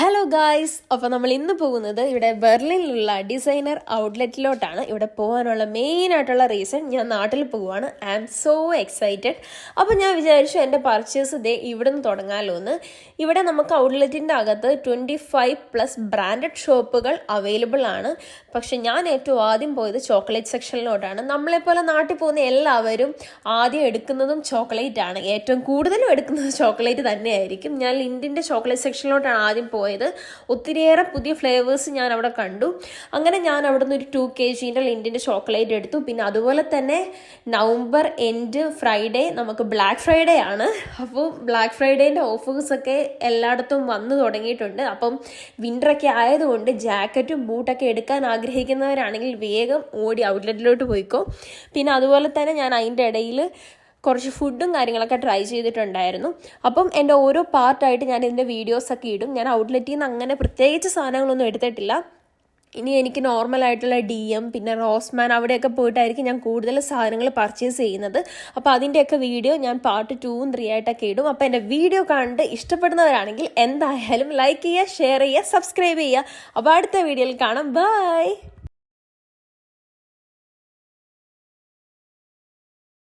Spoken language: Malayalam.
ഹലോ ഗായ്സ്, അപ്പോൾ നമ്മൾ ഇന്ന് പോകുന്നത് ഇവിടെ ബെർലിനിലുള്ള ഡിസൈനർ ഔട്ട്ലെറ്റിലോട്ടാണ്. ഇവിടെ പോകാനുള്ള മെയിനായിട്ടുള്ള റീസൺ, ഞാൻ നാട്ടിൽ പോവുകയാണ്. I am so excited. അപ്പോൾ ഞാൻ വിചാരിച്ചു എൻ്റെ പർച്ചേസ് ഇവിടെ നിന്ന് തുടങ്ങാമല്ലോ എന്ന്. ഇവിടെ നമുക്ക് ഔട്ട്ലെറ്റിൻ്റെ അകത്ത് 25+ ബ്രാൻഡഡ് ഷോപ്പുകൾ അവൈലബിൾ ആണ്. പക്ഷെ ഞാൻ ഏറ്റവും ആദ്യം പോയത് ചോക്ലേറ്റ് സെക്ഷനിലോട്ടാണ്. നമ്മളെപ്പോലെ നാട്ടിൽ പോകുന്ന എല്ലാവരും ആദ്യം എടുക്കുന്നതും ചോക്ലേറ്റ് ആണ്. ഏറ്റവും കൂടുതലും എടുക്കുന്നത് ചോക്ലേറ്റ് തന്നെയായിരിക്കും. ഞാൻ ലിൻഡിൻ്റെ ചോക്ലേറ്റ് സെക്ഷനിലോട്ടാണ് ആദ്യം പോയത്. ഒത്തിരിയേറെ പുതിയ ഫ്ലേവേഴ്സ് ഞാൻ അവിടെ കണ്ടു. അങ്ങനെ ഞാൻ അവിടെ നിന്ന് ഒരു 2 kg ലിൻഡിൻ്റെ ചോക്ലേറ്റ് എടുത്തു. പിന്നെ അതുപോലെ തന്നെ നവംബർ എൻഡ് ഫ്രൈഡേ നമുക്ക് ബ്ലാക്ക് ഫ്രൈഡേ ആണ്. അപ്പോൾ ബ്ലാക്ക് ഫ്രൈഡേൻ്റെ ഓഫേഴ്സൊക്കെ എല്ലായിടത്തും വന്നു തുടങ്ങിയിട്ടുണ്ട്. അപ്പം വിൻ്ററൊക്കെ ആയതുകൊണ്ട് ജാക്കറ്റും ബൂട്ടൊക്കെ എടുക്കാൻ ആഗ്രഹിക്കുന്നവരാണെങ്കിൽ വേഗം ഓടി ഔട്ട്ലെറ്റിലോട്ട് പോയിക്കോ. പിന്നെ അതുപോലെ തന്നെ ഞാൻ അതിൻ്റെ ഇടയിൽ കുറച്ച് ഫുഡും കാര്യങ്ങളൊക്കെ ട്രൈ ചെയ്തിട്ടുണ്ടായിരുന്നു. അപ്പം എൻ്റെ ഓരോ പാർട്ടായിട്ട് ഞാൻ ഇതിൻ്റെ വീഡിയോസൊക്കെ ഇടും. ഞാൻ ഔട്ട്ലെറ്റിൽ നിന്ന് അങ്ങനെ പ്രത്യേകിച്ച് സാധനങ്ങളൊന്നും എടുത്തിട്ടില്ല. ഇനി എനിക്ക് നോർമലായിട്ടുള്ള DM പിന്നെ റോസ്മാൻ അവിടെയൊക്കെ പോയിട്ടായിരിക്കും ഞാൻ കൂടുതൽ സാധനങ്ങൾ പർച്ചേസ് ചെയ്യുന്നത്. അപ്പോൾ അതിൻ്റെയൊക്കെ വീഡിയോ ഞാൻ പാർട്ട് 2ഉം 3 ആയിട്ടൊക്കെ ഇടും. അപ്പോൾ എൻ്റെ വീഡിയോ കണ്ട് ഇഷ്ടപ്പെടുന്നവരാണെങ്കിൽ എന്തായാലും ലൈക്ക് ചെയ്യുക, ഷെയർ ചെയ്യുക, സബ്സ്ക്രൈബ് ചെയ്യുക. അപ്പോൾ അടുത്ത വീഡിയോയിൽ കാണാം. ബൈ.